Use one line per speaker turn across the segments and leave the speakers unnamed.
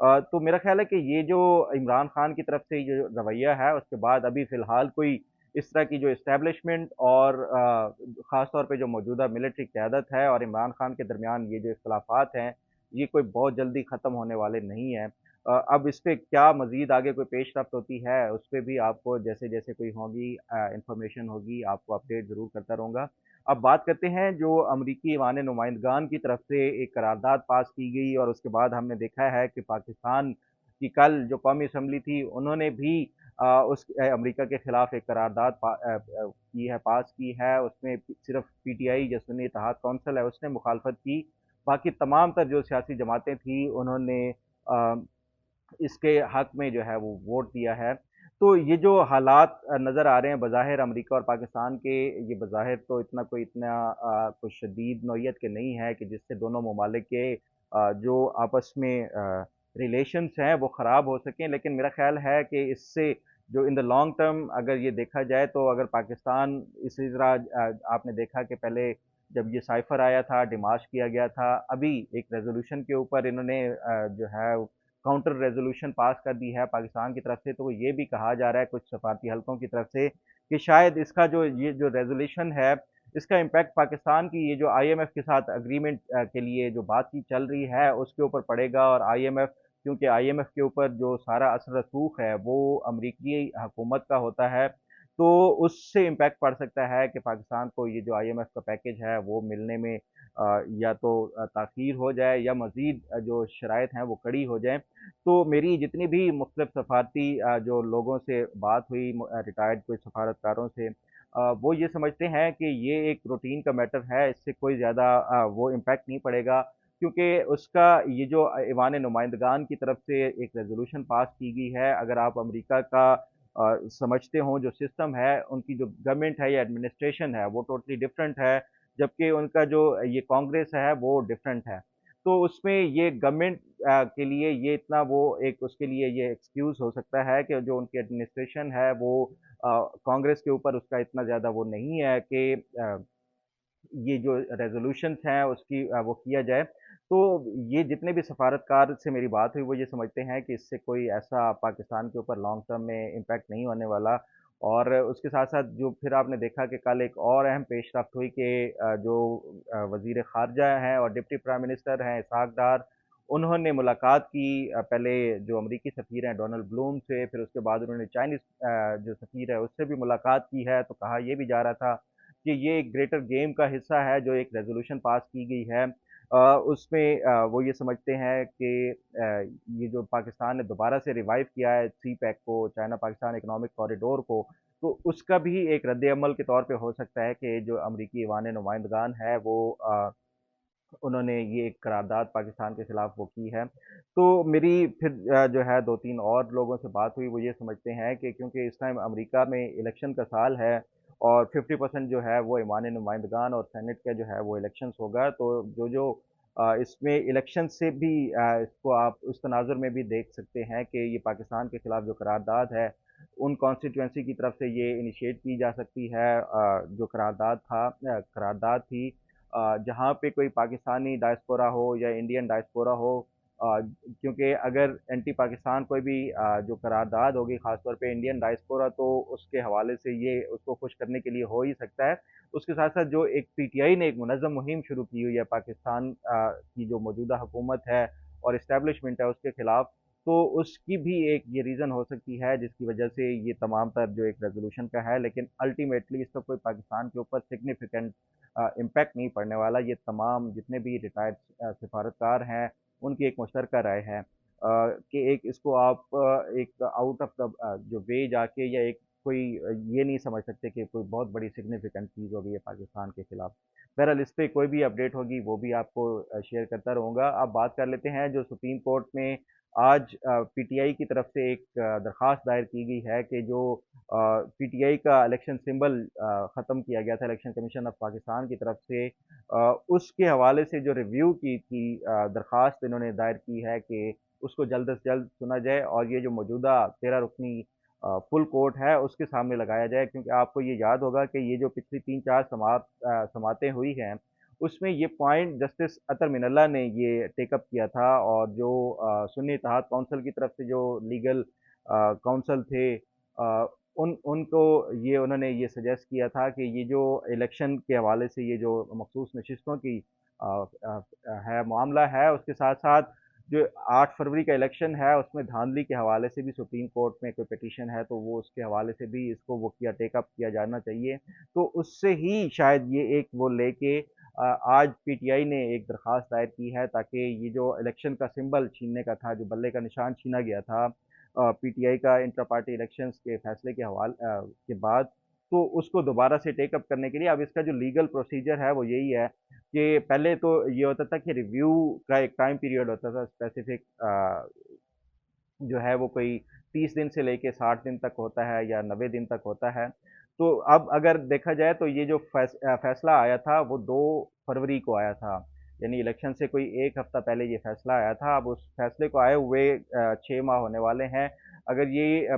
تو میرا خیال ہے کہ یہ جو عمران خان کی طرف سے جو رویہ ہے اس کے بعد ابھی فی الحال کوئی اس طرح کی جو اسٹیبلشمنٹ اور خاص طور پہ جو موجودہ ملٹری قیادت ہے اور عمران خان کے درمیان یہ جو اختلافات ہیں یہ کوئی بہت جلدی ختم ہونے والے نہیں ہیں۔ اب اس پہ کیا مزید آگے کوئی پیش رفت ہوتی ہے اس پہ بھی آپ کو جیسے جیسے کوئی ہوگی انفارمیشن ہوگی آپ کو اپڈیٹ ضرور کرتا رہوں گا۔ اب بات کرتے ہیں جو امریکی ایوان نمائندگان کی طرف سے ایک قرارداد پاس کی گئی اور اس کے بعد ہم نے دیکھا ہے کہ پاکستان کی کل جو قومی اسمبلی تھی انہوں نے بھی اس امریکہ کے خلاف ایک قرارداد کی ہے، پاس کی ہے۔ اس میں صرف پی ٹی آئی جو سنی اتحاد کونسل ہے اس نے مخالفت کی، باقی تمام تر جو سیاسی جماعتیں تھیں انہوں نے اس کے حق میں جو ہے وہ ووٹ دیا ہے۔ تو یہ جو حالات نظر آ رہے ہیں بظاہر امریکہ اور پاکستان کے، یہ بظاہر تو کوئی شدید نوعیت کے نہیں ہے کہ جس سے دونوں ممالک کے جو آپس میں ریلیشنز ہیں وہ خراب ہو سکیں، لیکن میرا خیال ہے کہ اس سے جو ان دا لانگ ٹرم اگر یہ دیکھا جائے تو اگر پاکستان اسی طرح آپ نے دیکھا کہ پہلے جب یہ سائفر آیا تھا ڈیمارش کیا گیا تھا، ابھی ایک ریزولوشن کے اوپر انہوں نے جو ہے کاؤنٹر ریزولوشن پاس کر دی ہے پاکستان کی طرف سے، تو یہ بھی کہا جا رہا ہے کچھ سفارتی حلقوں کی طرف سے کہ شاید اس کا یہ جو ریزولوشن ہے اس کا امپیکٹ پاکستان کی یہ جو آئی ایم ایف کے ساتھ اگریمنٹ کے لیے جو بات چیت چل رہی ہے اس کے اوپر پڑے گا، اور آئی ایم ایف کیونکہ آئی ایم ایف کے اوپر جو سارا اثر رسوخ ہے وہ امریکی حکومت کا ہوتا ہے، تو اس سے امپیکٹ پڑ سکتا ہے کہ پاکستان کو یہ جو آئی ایم ایف کا پیکج ہے وہ ملنے میں یا تو تاخیر ہو جائے یا مزید جو شرائط ہیں وہ کڑی ہو جائیں۔ تو میری جتنی بھی مختلف سفارتی جو لوگوں سے بات ہوئی، ریٹائرڈ کوئی سفارتکاروں سے، وہ یہ سمجھتے ہیں کہ یہ ایک روٹین کا میٹر ہے، اس سے کوئی زیادہ وہ امپیکٹ نہیں پڑے گا، کیونکہ اس کا یہ جو ایوان نمائندگان کی طرف سے ایک ریزولوشن پاس کی گئی ہے، اگر آپ امریکہ کا سمجھتے ہوں جو سسٹم ہے ان کی جو گورنمنٹ ہے یا ایڈمنسٹریشن ہے وہ ٹوٹلی ڈفرینٹ ہے، جبکہ ان کا جو یہ کانگریس ہے وہ ڈفرینٹ ہے۔ تو اس میں یہ گورنمنٹ کے لیے یہ اتنا وہ ایک اس کے لیے یہ ایکسکیوز ہو سکتا ہے کہ جو ان کی ایڈمنسٹریشن ہے وہ کانگریس کے اوپر اس کا اتنا زیادہ وہ نہیں ہے کہ یہ جو ریزولوشنز ہیں اس کی وہ کیا جائے۔ تو یہ جتنے بھی سفارتکار سے میری بات ہوئی وہ یہ سمجھتے ہیں کہ اس سے کوئی ایسا پاکستان کے اوپر لانگ ٹرم میں امپیکٹ نہیں ہونے والا، اور اس کے ساتھ ساتھ جو پھر آپ نے دیکھا کہ کل ایک اور اہم پیش رفت ہوئی کہ جو وزیر خارجہ ہیں اور ڈپٹی پرائم منسٹر ہیں اسحاق ڈار، انہوں نے ملاقات کی پہلے جو امریکی سفیر ہیں ڈونلڈ بلوم سے، پھر اس کے بعد انہوں نے چائنیز جو سفیر ہے اس سے بھی ملاقات کی ہے، تو کہا یہ بھی جا رہا تھا کہ یہ ایک گریٹر گیم کا حصہ ہے جو ایک ریزولوشن پاس کی گئی ہے، اس میں وہ یہ سمجھتے ہیں کہ یہ جو پاکستان نے دوبارہ سے ریوائیو کیا ہے سی پیک کو، چائنا پاکستان اکنامک کوریڈور کو، تو اس کا بھی ایک رد عمل کے طور پہ ہو سکتا ہے کہ جو امریکی ایوان نمائندگان ہے وہ انہوں نے یہ ایک قرارداد پاکستان کے خلاف وہ کی ہے۔ تو میری پھر جو ہے دو تین اور لوگوں سے بات ہوئی، وہ یہ سمجھتے ہیں کہ کیونکہ اس ٹائم امریکہ میں الیکشن کا سال ہے اور 50% جو ہے وہ ایوان نمائندگان اور سینٹ کا جو ہے وہ الیکشنز ہوگا، تو جو اس میں الیکشن سے بھی اس کو آپ اس تناظر میں بھی دیکھ سکتے ہیں کہ یہ پاکستان کے خلاف جو قرارداد ہے ان کانسٹیٹوئنسی کی طرف سے یہ انیشیٹ کی جا سکتی ہے، جو قرارداد تھی جہاں پہ کوئی پاکستانی ڈائسپورا ہو یا انڈین ڈائسپورا ہو، کیونکہ اگر اینٹی پاکستان کوئی بھی جو قرارداد ہوگی خاص طور پہ انڈین ڈائسپورا، تو اس کے حوالے سے یہ اس کو خوش کرنے کے لیے ہو ہی سکتا ہے۔ اس کے ساتھ ساتھ جو ایک پی ٹی آئی نے ایک منظم مہم شروع کی ہوئی ہے پاکستان کی جو موجودہ حکومت ہے اور اسٹیبلشمنٹ ہے اس کے خلاف، تو اس کی بھی ایک یہ ریزن ہو سکتی ہے جس کی وجہ سے یہ تمام تر جو ایک ریزولوشن کا ہے، لیکن الٹیمیٹلی اس کا کوئی پاکستان کے اوپر سگنیفیکنٹ امپیکٹ نہیں پڑنے والا۔ یہ تمام جتنے بھی ریٹائرڈ سفارتکار ہیں ان کی ایک مشترکہ رائے ہے کہ ایک اس کو آپ ایک آؤٹ آف دا جو وے جا کے یا ایک کوئی یہ نہیں سمجھ سکتے کہ کوئی بہت بڑی سگنیفیکنٹ چیز ہوگی ہے پاکستان کے خلاف۔ بہرحال اس پہ کوئی بھی اپڈیٹ ہوگی وہ بھی آپ کو شیئر کرتا رہوں گا۔ اب بات کر لیتے ہیں جو سپریم کورٹ میں آج پی ٹی آئی کی طرف سے ایک درخواست دائر کی گئی ہے کہ جو پی ٹی آئی کا الیکشن سمبل ختم کیا گیا تھا الیکشن کمیشن آف پاکستان کی طرف سے، اس کے حوالے سے جو ریویو کی تھی درخواست انہوں نے دائر کی ہے کہ اس کو جلد از جلد سنا جائے اور یہ جو موجودہ 13 رکنی فل کورٹ ہے اس کے سامنے لگایا جائے، کیونکہ آپ کو یہ یاد ہوگا کہ یہ جو پچھلی 3 4 سماعتیں ہوئی ہیں اس میں یہ پوائنٹ جسٹس اطہر من اللہ نے یہ ٹیک اپ کیا تھا، اور جو سنی اتحاد کونسل کی طرف سے جو لیگل کونسل تھے، آ، ان کو یہ انہوں نے یہ سجیسٹ کیا تھا کہ یہ جو الیکشن کے حوالے سے یہ جو مخصوص نشستوں کی ہے معاملہ ہے، اس کے ساتھ ساتھ جو 8 فروری کا الیکشن ہے اس میں دھاندلی کے حوالے سے بھی سپریم کورٹ میں کوئی پٹیشن ہے، تو وہ اس کے حوالے سے بھی اس کو وہ کیا ٹیک اپ کیا جانا چاہیے۔ تو اس سے ہی شاید یہ ایک وہ لے کے آج پی ٹی آئی نے ایک درخواست دائر کی ہے، تاکہ یہ جو الیکشن کا سمبل چھیننے کا تھا، جو بلے کا نشان چھینا گیا تھا پی ٹی آئی کا انٹرا پارٹی الیکشنز کے فیصلے کے حوالے کے بعد، تو اس کو دوبارہ سے ٹیک اپ کرنے کے لیے اب اس کا جو لیگل پروسیجر ہے وہ یہی ہے کہ پہلے تو یہ ہوتا تھا کہ ریویو کا ایک ٹائم پیریڈ ہوتا تھا اسپیسیفک، جو ہے وہ کوئی 30 دن سے لے کے 60 دن تک ہوتا ہے یا 90 دن تک ہوتا ہے۔ تو اب اگر دیکھا جائے تو یہ جو فیصلہ آیا تھا وہ 2 فروری کو آیا تھا، یعنی الیکشن سے کوئی ایک ہفتہ پہلے یہ فیصلہ آیا تھا۔ اب اس فیصلے کو آئے ہوئے 6 ماہ ہونے والے ہیں۔ اگر یہ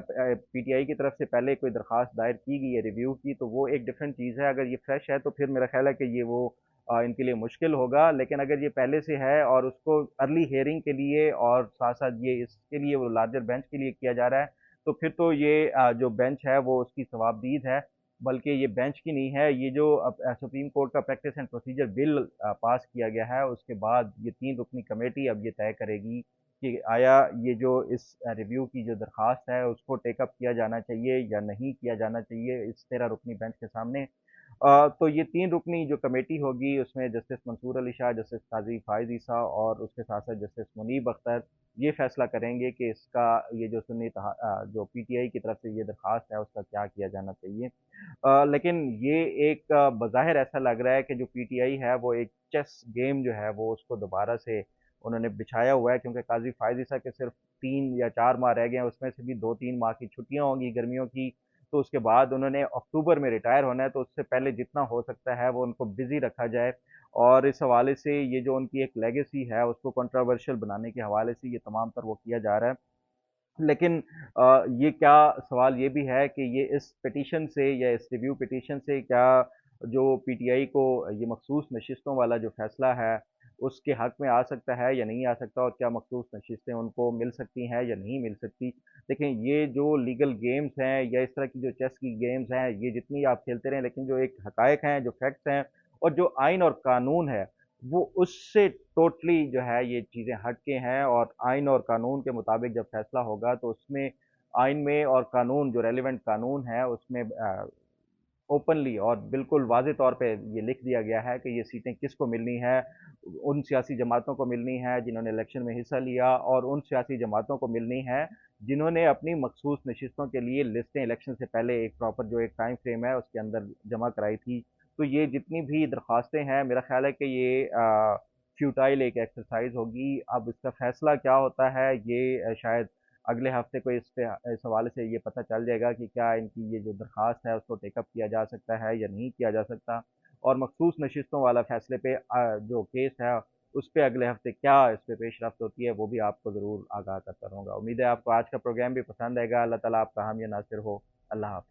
پی ٹی آئی کی طرف سے پہلے کوئی درخواست دائر کی گئی ہے ریویو کی، تو وہ ایک ڈفرینٹ چیز ہے۔ اگر یہ فریش ہے تو پھر میرا خیال ہے کہ یہ وہ ان کے لیے مشکل ہوگا، لیکن اگر یہ پہلے سے ہے اور اس کو ارلی ہیئرنگ کے لیے اور ساتھ ساتھ یہ اس کے لیے وہ لارجر بینچ کے لیے کیا جا رہا ہے، تو پھر تو یہ جو بینچ ہے وہ اس کی ثوابدید ہے، بلکہ یہ بینچ کی نہیں ہے۔ یہ جو سپریم کورٹ کا پریکٹس اینڈ پروسیجر بل پاس کیا گیا ہے، اس کے بعد یہ 3 رکنی کمیٹی اب یہ طے کرے گی کہ آیا یہ جو اس ریویو کی جو درخواست ہے اس کو ٹیک اپ کیا جانا چاہیے یا نہیں کیا جانا چاہیے اس 13 رکنی بینچ کے سامنے۔ تو یہ 3 رکنی جو کمیٹی ہوگی اس میں جسٹس منصور علی شاہ، جسٹس قاضی فائز عیسیٰ اور اس کے ساتھ ساتھ جسٹس منیب اختر یہ فیصلہ کریں گے کہ اس کا یہ جو جو پی ٹی آئی کی طرف سے یہ درخواست ہے اس کا کیا کیا جانا چاہیے۔ لیکن یہ ایک بظاہر ایسا لگ رہا ہے کہ جو پی ٹی آئی ہے وہ ایک چیس گیم جو ہے وہ اس کو دوبارہ سے انہوں نے بچھایا ہوا ہے، کیونکہ قاضی فائز عیسیٰ کے صرف 3 یا 4 ماہ رہ گئے ہیں، اس میں سے بھی 2-3 ماہ کی چھٹیاں ہوں گی گرمیوں کی، تو اس کے بعد انہوں نے اکتوبر میں ریٹائر ہونا ہے، تو اس سے پہلے جتنا ہو سکتا ہے وہ ان کو بزی رکھا جائے، اور اس حوالے سے یہ جو ان کی ایک لیگیسی ہے اس کو کنٹراورشل بنانے کے حوالے سے یہ تمام تر وہ کیا جا رہا ہے۔ لیکن یہ کیا سوال یہ بھی ہے کہ یہ اس پٹیشن سے یا اس ریویو پٹیشن سے کیا جو پی ٹی آئی کو یہ مخصوص نشستوں والا جو فیصلہ ہے اس کے حق میں آ سکتا ہے یا نہیں آ سکتا، اور کیا مخصوص نشستیں ان کو مل سکتی ہیں یا نہیں مل سکتی۔ دیکھیں یہ جو لیگل گیمز ہیں یا اس طرح کی جو چیس کی گیمز ہیں، یہ جتنی آپ کھیلتے رہیں، لیکن جو ایک حقائق ہیں، جو فیکٹس ہیں اور جو آئین اور قانون ہے وہ اس سے ٹوٹلی جو ہے یہ چیزیں ہٹ کے ہیں، اور آئین اور قانون کے مطابق جب فیصلہ ہوگا تو اس میں آئین میں اور قانون جو ریلیونٹ قانون ہے اس میں اوپنلی اور بالکل واضح طور پہ یہ لکھ دیا گیا ہے کہ یہ سیٹیں کس کو ملنی ہے۔ ان سیاسی جماعتوں کو ملنی ہے جنہوں نے الیکشن میں حصہ لیا، اور ان سیاسی جماعتوں کو ملنی ہے جنہوں نے اپنی مخصوص نشستوں کے لیے لسٹیں الیکشن سے پہلے ایک پراپر جو ایک ٹائم فریم ہے اس کے اندر جمع کرائی تھی۔ تو یہ جتنی بھی درخواستیں ہیں میرا خیال ہے کہ یہ فیوٹائل ایک ایکسرسائز ہوگی۔ اب اس کا فیصلہ کیا ہوتا ہے یہ شاید اگلے ہفتے کو اس حوالے سے یہ پتہ چل جائے گا کہ کیا ان کی یہ جو درخواست ہے اس کو ٹیک اپ کیا جا سکتا ہے یا نہیں کیا جا سکتا، اور مخصوص نشستوں والا فیصلے پہ جو کیس ہے اس پہ اگلے ہفتے کیا اس پہ پیش رفت ہوتی ہے وہ بھی آپ کو ضرور آگاہ کرتا رہوں گا۔ امید ہے آپ کو آج کا پروگرام بھی پسند آئے گا۔ اللہ تعالیٰ آپ کا حامی و ناصر ہو۔ اللہ حافظ۔